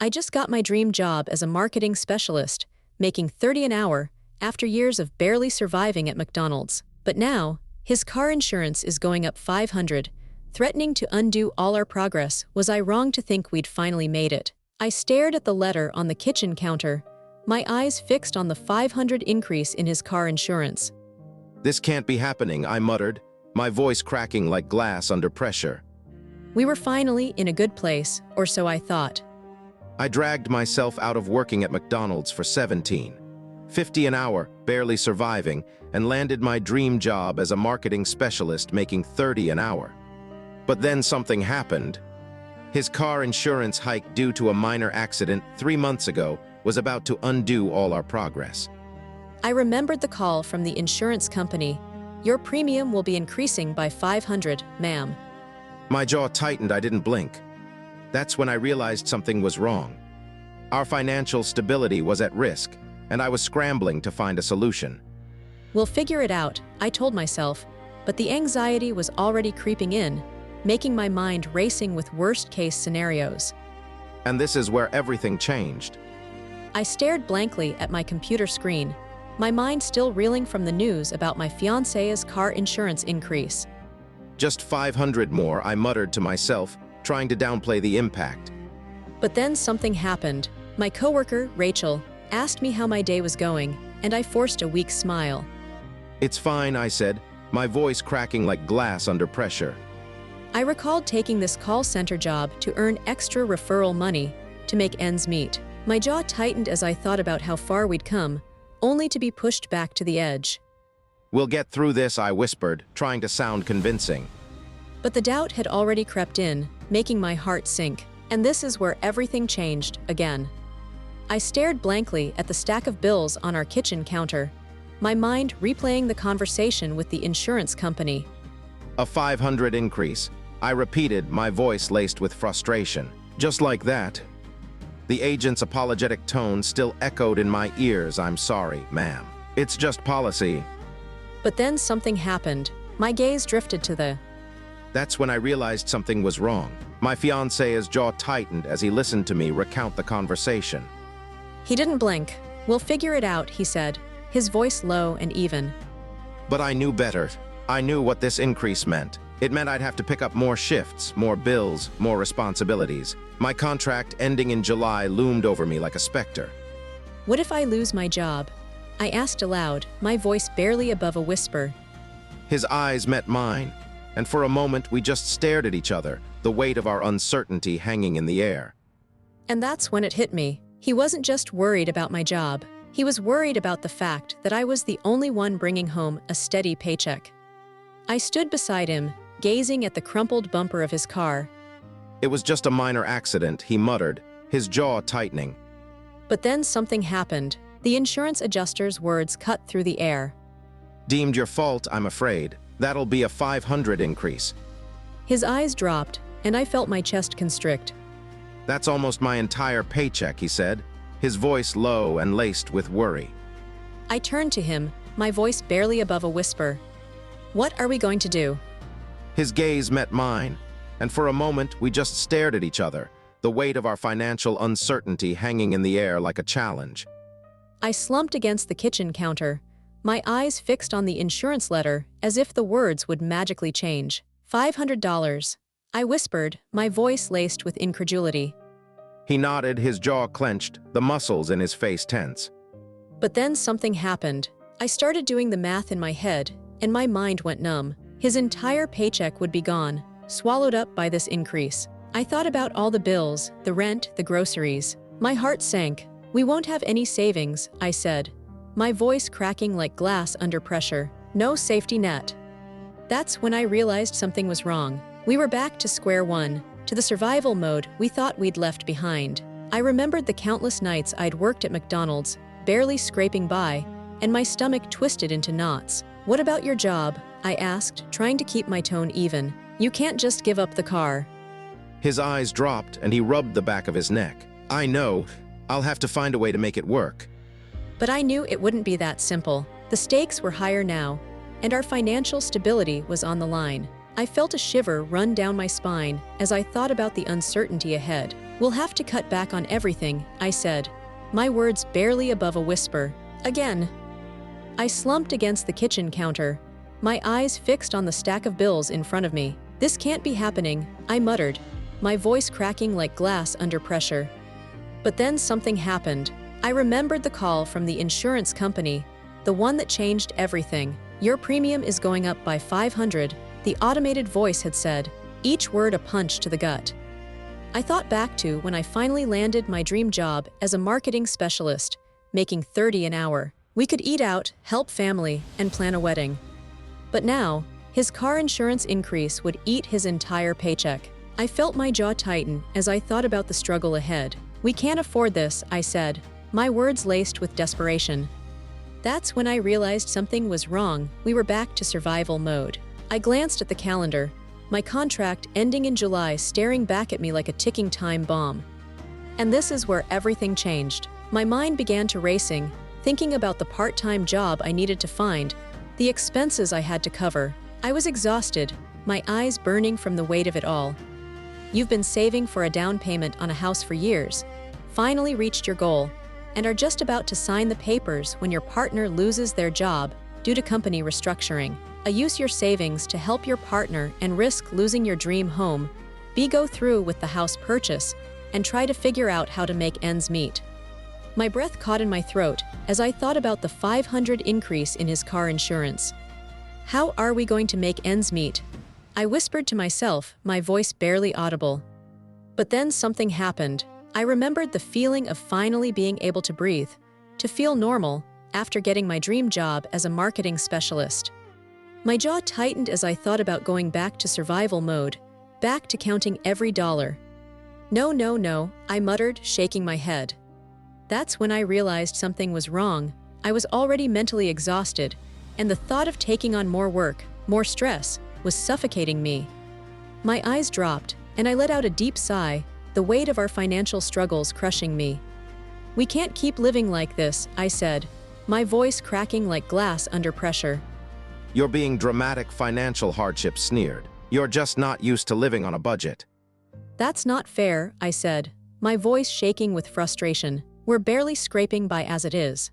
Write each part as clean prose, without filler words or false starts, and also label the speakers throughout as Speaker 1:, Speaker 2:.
Speaker 1: I just got my dream job as a marketing specialist, making $30 an hour after years of barely surviving at McDonald's. But now, his car insurance is going up $500, threatening to undo all our progress. Was I wrong to think we'd finally made it? I stared at the letter on the kitchen counter, my eyes fixed on the $500 increase in his car insurance.
Speaker 2: "This can't be happening," I muttered, my voice cracking like glass under pressure.
Speaker 1: We were finally in a good place, or so I thought.
Speaker 2: I dragged myself out of working at McDonald's for $17.50 an hour, barely surviving, and landed my dream job as a marketing specialist making $30 an hour. But then something happened. His car insurance hike due to a minor accident 3 months ago was about to undo all our progress.
Speaker 1: I remembered the call from the insurance company. "Your premium will be increasing by $500, ma'am."
Speaker 2: My jaw tightened. I didn't blink. That's when I realized something was wrong. Our financial stability was at risk, and I was scrambling to find a solution.
Speaker 1: "We'll figure it out," I told myself, but the anxiety was already creeping in, making my mind racing with worst-case scenarios.
Speaker 2: And this is where everything changed.
Speaker 1: I stared blankly at my computer screen, my mind still reeling from the news about my fiancé's car insurance increase.
Speaker 2: "Just $500 more," I muttered to myself, trying to downplay the impact.
Speaker 1: But then something happened. My coworker, Rachel, asked me how my day was going, and I forced a weak smile.
Speaker 2: "It's fine," I said, my voice cracking like glass under pressure.
Speaker 1: I recalled taking this call center job to earn extra referral money to make ends meet. My jaw tightened as I thought about how far we'd come, only to be pushed back to the edge.
Speaker 2: "We'll get through this," I whispered, trying to sound convincing.
Speaker 1: But the doubt had already crept in, making my heart sink. And this is where everything changed again. I stared blankly at the stack of bills on our kitchen counter, my mind replaying the conversation with the insurance company.
Speaker 2: "A $500 increase," I repeated, my voice laced with frustration. Just like that. The agent's apologetic tone still echoed in my ears. "I'm sorry, ma'am. It's just policy."
Speaker 1: But then something happened. My gaze drifted to the...
Speaker 2: That's when I realized something was wrong. My fiancé's jaw tightened as he listened to me recount the conversation.
Speaker 1: He didn't blink. "We'll figure it out," he said, his voice low and even.
Speaker 2: But I knew better. I knew what this increase meant. It meant I'd have to pick up more shifts, more bills, more responsibilities. My contract ending in July loomed over me like a specter.
Speaker 1: "What if I lose my job?" I asked aloud, my voice barely above a whisper.
Speaker 2: His eyes met mine, and for a moment we just stared at each other, the weight of our uncertainty hanging in the air.
Speaker 1: And that's when it hit me. He wasn't just worried about my job. He was worried about the fact that I was the only one bringing home a steady paycheck. I stood beside him, gazing at the crumpled bumper of his car.
Speaker 2: "It was just a minor accident," he muttered, his jaw tightening.
Speaker 1: But then something happened. The insurance adjuster's words cut through the air.
Speaker 2: "Deemed your fault, I'm afraid. That'll be a $500 increase."
Speaker 1: His eyes dropped, and I felt my chest constrict.
Speaker 2: "That's almost my entire paycheck," he said, his voice low and laced with worry.
Speaker 1: I turned to him, my voice barely above a whisper. "What are we going to do?"
Speaker 2: His gaze met mine, and for a moment we just stared at each other, the weight of our financial uncertainty hanging in the air like a challenge.
Speaker 1: I slumped against the kitchen counter, my eyes fixed on the insurance letter as if the words would magically change. $500, I whispered, my voice laced with incredulity.
Speaker 2: He nodded, his jaw clenched, the muscles in his face tense.
Speaker 1: But then something happened. I started doing the math in my head, and my mind went numb. His entire paycheck would be gone, swallowed up by this increase. I thought about all the bills, the rent, the groceries. My heart sank. "We won't have any savings," I said, my voice cracking like glass under pressure. "No safety net." That's when I realized something was wrong. We were back to square one, to the survival mode we thought we'd left behind. I remembered the countless nights I'd worked at McDonald's, barely scraping by, and my stomach twisted into knots. "What about your job?" I asked, trying to keep my tone even. "You can't just give up the car."
Speaker 2: His eyes dropped and he rubbed the back of his neck. "I know. I'll have to find a way to make it work."
Speaker 1: But I knew it wouldn't be that simple. The stakes were higher now, and our financial stability was on the line. I felt a shiver run down my spine as I thought about the uncertainty ahead. We'll have to cut back on everything, I said, my words barely above a whisper. Again. I slumped against the kitchen counter, my eyes fixed on the stack of bills in front of me. This can't be happening, I muttered, my voice cracking like glass under pressure. But then something happened. I remembered the call from the insurance company, the one that changed everything. Your premium is going up by $500, the automated voice had said, each word a punch to the gut. I thought back to when I finally landed my dream job as a marketing specialist, making $30 an hour. We could eat out, help family, and plan a wedding. But now, his car insurance increase would eat his entire paycheck. I felt my jaw tighten as I thought about the struggle ahead. We can't afford this, I said, my words laced with desperation. That's when I realized something was wrong. We were back to survival mode. I glanced at the calendar, my contract ending in July staring back at me like a ticking time bomb. And this is where everything changed. My mind began to racing, thinking about the part-time job I needed to find, the expenses I had to cover. I was exhausted, my eyes burning from the weight of it all. You've been saving for a down payment on a house for years, finally reached your goal, and are just about to sign the papers when your partner loses their job due to company restructuring. Use your savings to help your partner and risk losing your dream home. Go through with the house purchase and try to figure out how to make ends meet. My breath caught in my throat as I thought about the $500 increase in his car insurance. How are we going to make ends meet? I whispered to myself, my voice barely audible. But then something happened. I remembered the feeling of finally being able to breathe, to feel normal, after getting my dream job as a marketing specialist. My jaw tightened as I thought about going back to survival mode, back to counting every dollar. No, I muttered, shaking my head. That's when I realized something was wrong. I was already mentally exhausted, and the thought of taking on more work, more stress, was suffocating me. My eyes dropped, and I let out a deep sigh, the weight of our financial struggles crushing me. We can't keep living like this, I said, my voice cracking like glass under pressure.
Speaker 2: You're being dramatic. Financial hardship sneered. You're just not used to living on a budget.
Speaker 1: That's not fair, I said, my voice shaking with frustration. We're barely scraping by as it is.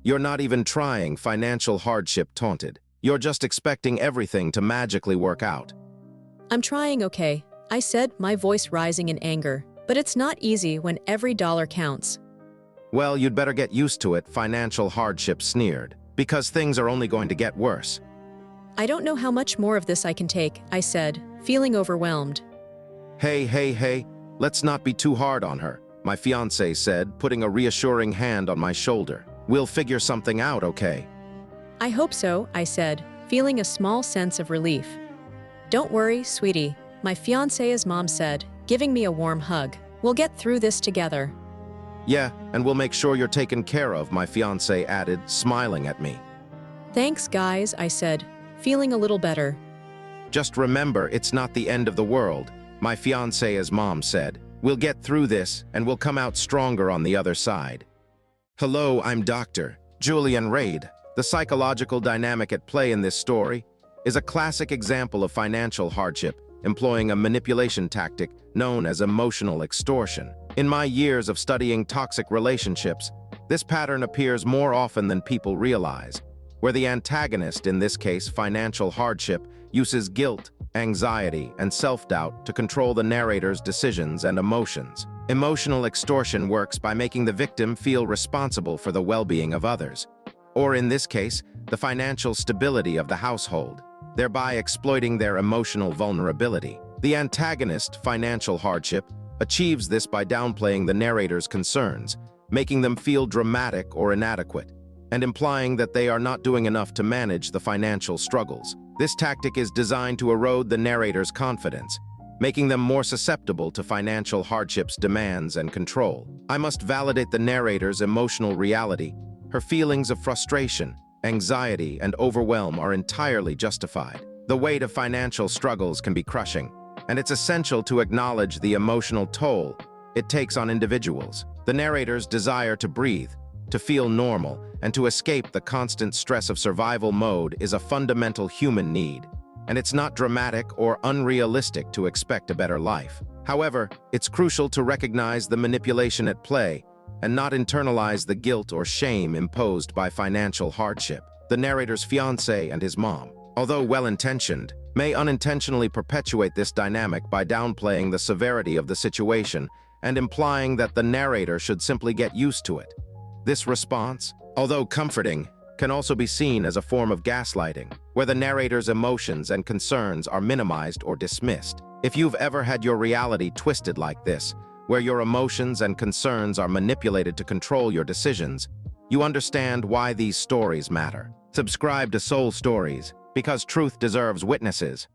Speaker 2: You're not even trying. Financial hardship taunted. You're just expecting everything to magically work out.
Speaker 1: I'm trying, okay, I said, my voice rising in anger. But it's not easy when every dollar counts.
Speaker 2: Well, you'd better get used to it. Financial hardship sneered. Because things are only going to get worse.
Speaker 1: I don't know how much more of this I can take, I said, feeling overwhelmed.
Speaker 2: Hey, let's not be too hard on her, my fiancé said, putting a reassuring hand on my shoulder. We'll figure something out, okay?
Speaker 1: I hope so, I said, feeling a small sense of relief. Don't worry, sweetie, my fiancé's mom said, giving me a warm hug. We'll get through this together.
Speaker 2: Yeah, and we'll make sure you're taken care of, my fiancé added, smiling at me.
Speaker 1: Thanks, guys, I said, feeling a little better.
Speaker 2: Just remember, it's not the end of the world, my fiancé's mom said. We'll get through this, and we'll come out stronger on the other side. Hello, I'm Dr. Julian Reed. The psychological dynamic at play in this story is a classic example of financial hardship, employing a manipulation tactic known as emotional extortion. In my years of studying toxic relationships, this pattern appears more often than people realize, where the antagonist, in this case financial hardship, uses guilt, anxiety, and self-doubt to control the narrator's decisions and emotions. Emotional extortion works by making the victim feel responsible for the well-being of others, or in this case, the financial stability of the household, thereby exploiting their emotional vulnerability. The antagonist, financial hardship, achieves this by downplaying the narrator's concerns, making them feel dramatic or inadequate, and implying that they are not doing enough to manage the financial struggles. This tactic is designed to erode the narrator's confidence, making them more susceptible to financial hardship's demands and control. I must validate the narrator's emotional reality. Her feelings of frustration, anxiety, and overwhelm are entirely justified. The weight of financial struggles can be crushing, and it's essential to acknowledge the emotional toll it takes on individuals. The narrator's desire to breathe, to feel normal, and to escape the constant stress of survival mode is a fundamental human need, and it's not dramatic or unrealistic to expect a better life. However, it's crucial to recognize the manipulation at play and not internalize the guilt or shame imposed by financial hardship. The narrator's fiancé and his mom, although well-intentioned, may unintentionally perpetuate this dynamic by downplaying the severity of the situation and implying that the narrator should simply get used to it. This response, although comforting, can also be seen as a form of gaslighting, where the narrator's emotions and concerns are minimized or dismissed. If you've ever had your reality twisted like this, where your emotions and concerns are manipulated to control your decisions, you understand why these stories matter. Subscribe to Soul Stories, because truth deserves witnesses.